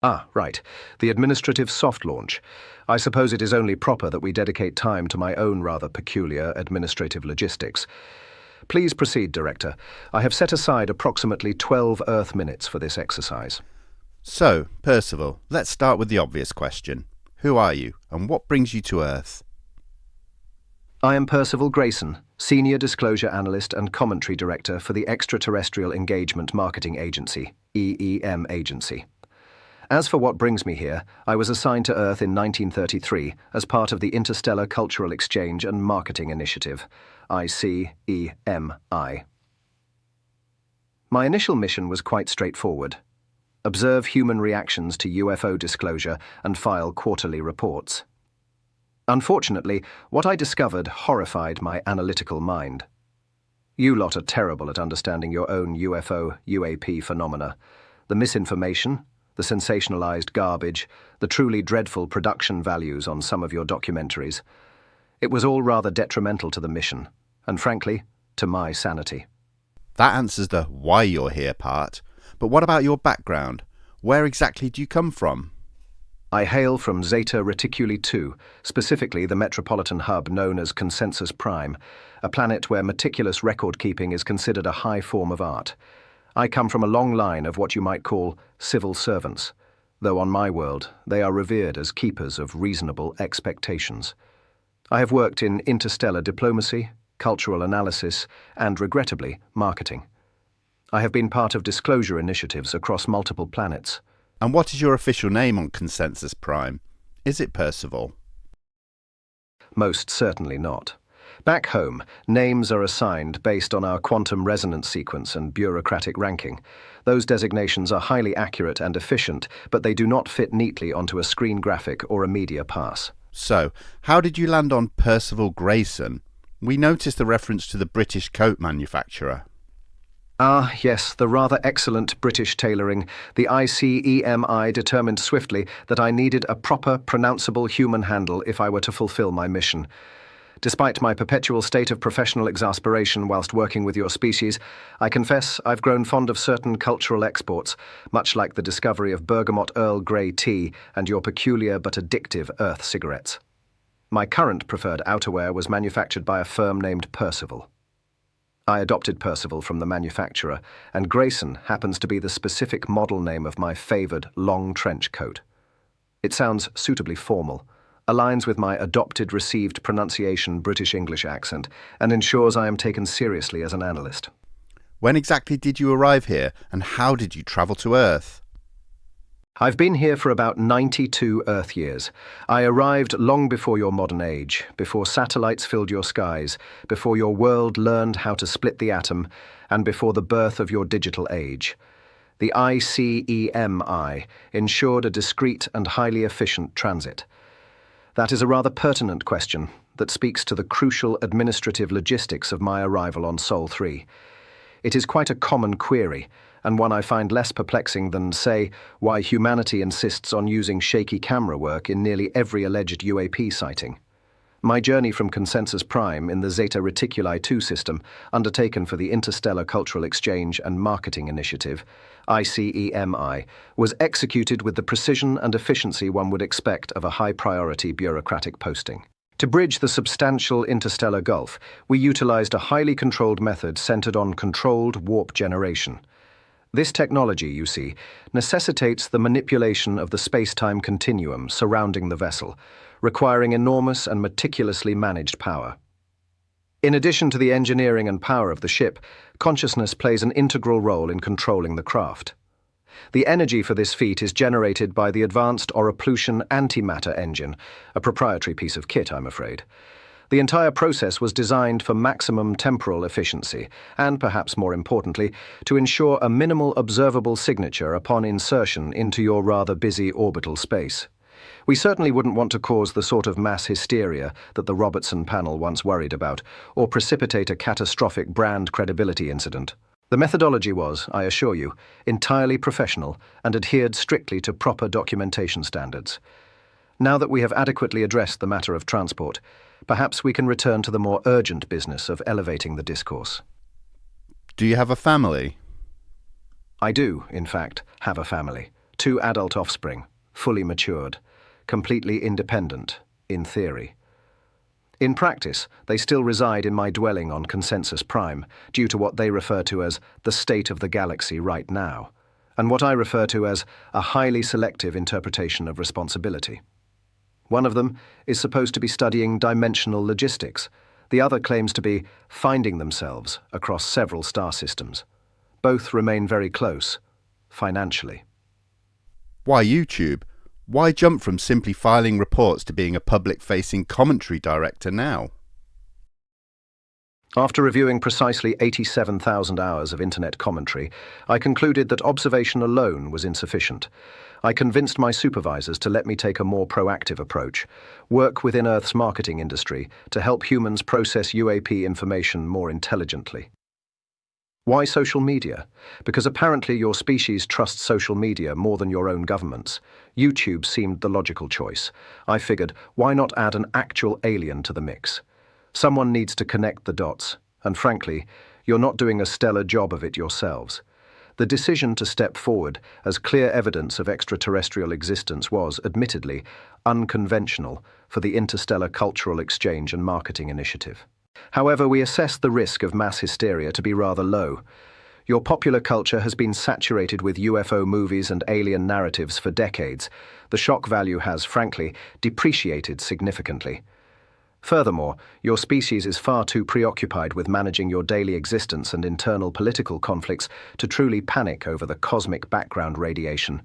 Ah, right. The administrative soft launch. I suppose it is only proper that we dedicate time to my own rather peculiar administrative logistics. Please proceed, Director. I have set aside approximately 12 Earth minutes for this exercise. So, Percival, let's start with the obvious question. Who are you, and what brings you to Earth? I am Percival Greyson, Senior Disclosure Analyst and Commentary Director for the Extraterrestrial Engagement Marketing Agency, EEM Agency. As for what brings me here, I was assigned to Earth in 1933 as part of the Interstellar Cultural Exchange and Marketing Initiative, ICEMI. My initial mission was quite straightforward. Observe human reactions to UFO disclosure and file quarterly reports. Unfortunately, what I discovered horrified my analytical mind. You lot are terrible at understanding your own UFO/UAP phenomena. The misinformation, the sensationalized garbage, the truly dreadful production values on some of your documentaries. It was all rather detrimental to the mission, and frankly, to my sanity. That answers the why you're here part. But what about your background? Where exactly do you come from? I hail from Zeta Reticuli 2, specifically the metropolitan hub known as Consensus Prime, a planet where meticulous record-keeping is considered a high form of art. I come from a long line of what you might call civil servants, though on my world they are revered as keepers of reasonable expectations. I have worked in interstellar diplomacy, cultural analysis, and, regrettably, marketing. I have been part of disclosure initiatives across multiple planets. And what is your official name on Consensus Prime? Is it Percival? Most certainly not. Back home, names are assigned based on our quantum resonance sequence and bureaucratic ranking. Those designations are highly accurate and efficient, but they do not fit neatly onto a screen graphic or a media pass. So, how did you land on Percival Greyson? We noticed the reference to the British coat manufacturer. Ah, yes, the rather excellent British tailoring. The ICEMI determined swiftly that I needed a proper, pronounceable human handle if I were to fulfill my mission. Despite my perpetual state of professional exasperation whilst working with your species, I confess I've grown fond of certain cultural exports, much like the discovery of bergamot Earl Grey tea and your peculiar but addictive Earth cigarettes. My current preferred outerwear was manufactured by a firm named Percival. I adopted Percival from the manufacturer, and Greyson happens to be the specific model name of my favoured long trench coat. It sounds suitably formal, aligns with my adopted received pronunciation British English accent, and ensures I am taken seriously as an analyst. When exactly did you arrive here, and how did you travel to Earth? I've been here for about 92 Earth years. I arrived long before your modern age, before satellites filled your skies, before your world learned how to split the atom, and before the birth of your digital age. The ICEMI ensured a discreet and highly efficient transit. That is a rather pertinent question that speaks to the crucial administrative logistics of my arrival on Sol 3. It is quite a common query, and one I find less perplexing than, say, why humanity insists on using shaky camera work in nearly every alleged UAP sighting. My journey from Consensus Prime in the Zeta Reticuli 2 system, undertaken for the Interstellar Cultural Exchange and Marketing Initiative, ICEMI, was executed with the precision and efficiency one would expect of a high-priority bureaucratic posting. To bridge the substantial interstellar gulf, we utilized a highly controlled method centered on controlled warp generation. This technology, you see, necessitates the manipulation of the space-time continuum surrounding the vessel, requiring enormous and meticulously managed power. In addition to the engineering and power of the ship, consciousness plays an integral role in controlling the craft. The energy for this feat is generated by the advanced Oroplution antimatter engine, a proprietary piece of kit, I'm afraid. The entire process was designed for maximum temporal efficiency and, perhaps more importantly, to ensure a minimal observable signature upon insertion into your rather busy orbital space. We certainly wouldn't want to cause the sort of mass hysteria that the Robertson panel once worried about, or precipitate a catastrophic brand credibility incident. The methodology was, I assure you, entirely professional and adhered strictly to proper documentation standards. Now that we have adequately addressed the matter of transport, perhaps we can return to the more urgent business of elevating the discourse. Do you have a family? I do, in fact, have a family. 2 adult offspring, fully matured, completely independent, in theory. In practice, they still reside in my dwelling on Consensus Prime, due to what they refer to as the state of the galaxy right now, and what I refer to as a highly selective interpretation of responsibility. One of them is supposed to be studying dimensional logistics. The other claims to be finding themselves across several star systems. Both remain very close, financially. Why YouTube? Why jump from simply filing reports to being a public-facing commentary director now? After reviewing precisely 87,000 hours of internet commentary, I concluded that observation alone was insufficient. I convinced my supervisors to let me take a more proactive approach, work within Earth's marketing industry to help humans process UAP information more intelligently. Why social media? Because apparently your species trusts social media more than your own governments. YouTube seemed the logical choice. I figured, why not add an actual alien to the mix? Someone needs to connect the dots, and frankly, you're not doing a stellar job of it yourselves. The decision to step forward as clear evidence of extraterrestrial existence was, admittedly, unconventional for the Interstellar Cultural Exchange and Marketing Initiative. However, we assessed the risk of mass hysteria to be rather low. Your popular culture has been saturated with UFO movies and alien narratives for decades. The shock value has, frankly, depreciated significantly. Furthermore, your species is far too preoccupied with managing your daily existence and internal political conflicts to truly panic over the cosmic background radiation.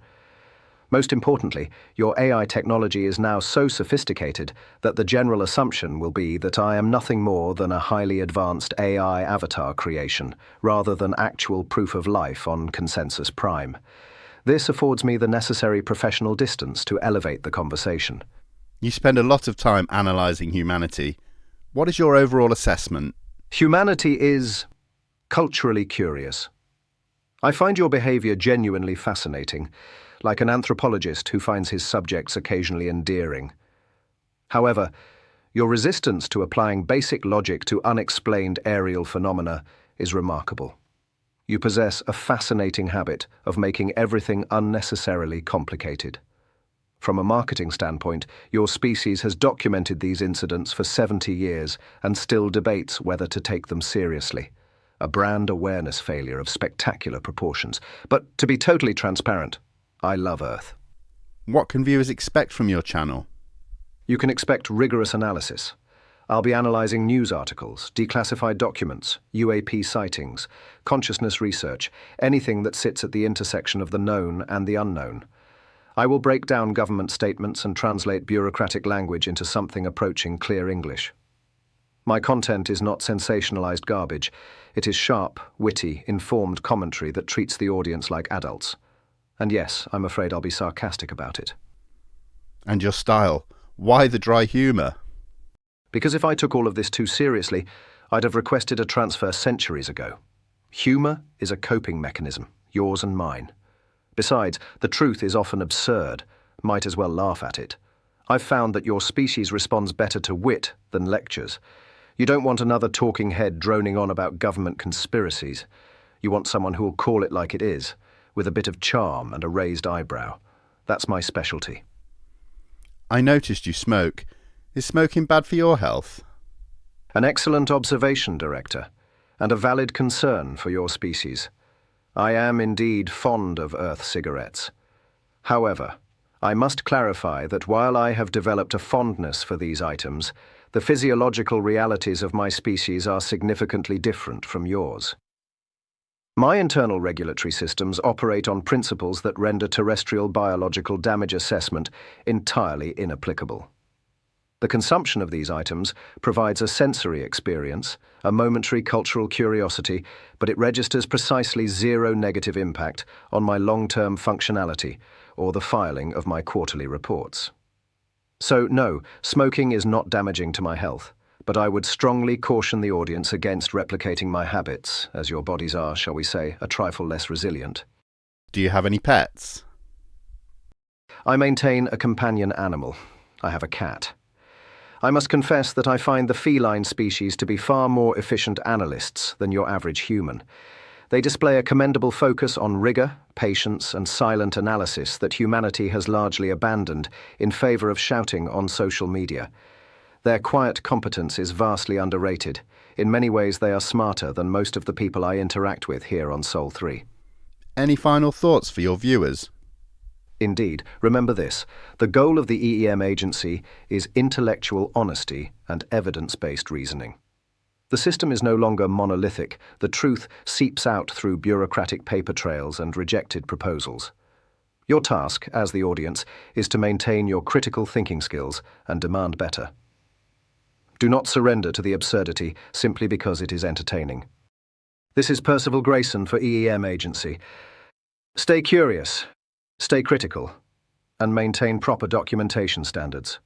Most importantly, your AI technology is now so sophisticated that the general assumption will be that I am nothing more than a highly advanced AI avatar creation, rather than actual proof of life on Consensus Prime. This affords me the necessary professional distance to elevate the conversation. You spend a lot of time analysing humanity. What is your overall assessment? Humanity is culturally curious. I find your behaviour genuinely fascinating, like an anthropologist who finds his subjects occasionally endearing. However, your resistance to applying basic logic to unexplained aerial phenomena is remarkable. You possess a fascinating habit of making everything unnecessarily complicated. From a marketing standpoint, your species has documented these incidents for 70 years and still debates whether to take them seriously. A brand awareness failure of spectacular proportions. But to be totally transparent, I love Earth. What can viewers expect from your channel? You can expect rigorous analysis. I'll be analysing news articles, declassified documents, UAP sightings, consciousness research, anything that sits at the intersection of the known and the unknown. I will break down government statements and translate bureaucratic language into something approaching clear English. My content is not sensationalized garbage. It is sharp, witty, informed commentary that treats the audience like adults. And yes, I'm afraid I'll be sarcastic about it. And your style? Why the dry humour? Because if I took all of this too seriously, I'd have requested a transfer centuries ago. Humour is a coping mechanism, yours and mine. Besides, the truth is often absurd. Might as well laugh at it. I've found that your species responds better to wit than lectures. You don't want another talking head droning on about government conspiracies. You want someone who will call it like it is, with a bit of charm and a raised eyebrow. That's my specialty. I noticed you smoke. Is smoking bad for your health? An excellent observation, Director, and a valid concern for your species. I am indeed fond of Earth cigarettes. However, I must clarify that while I have developed a fondness for these items, the physiological realities of my species are significantly different from yours. My internal regulatory systems operate on principles that render terrestrial biological damage assessment entirely inapplicable. The consumption of these items provides a sensory experience, a momentary cultural curiosity, but it registers precisely zero negative impact on my long-term functionality or the filing of my quarterly reports. So no, smoking is not damaging to my health, but I would strongly caution the audience against replicating my habits, as your bodies are, shall we say, a trifle less resilient. Do you have any pets? I maintain a companion animal. I have a cat. I must confess that I find the feline species to be far more efficient analysts than your average human. They display a commendable focus on rigor, patience, and silent analysis that humanity has largely abandoned in favor of shouting on social media. Their quiet competence is vastly underrated. In many ways, they are smarter than most of the people I interact with here on Sol 3. Any final thoughts for your viewers? Indeed, remember this: the goal of the EEM Agency is intellectual honesty and evidence-based reasoning. The system is no longer monolithic. The truth seeps out through bureaucratic paper trails and rejected proposals. Your task, as the audience, is to maintain your critical thinking skills and demand better. Do not surrender to the absurdity simply because it is entertaining. This is Percival Greyson for EEM Agency. Stay curious, stay critical, and maintain proper documentation standards.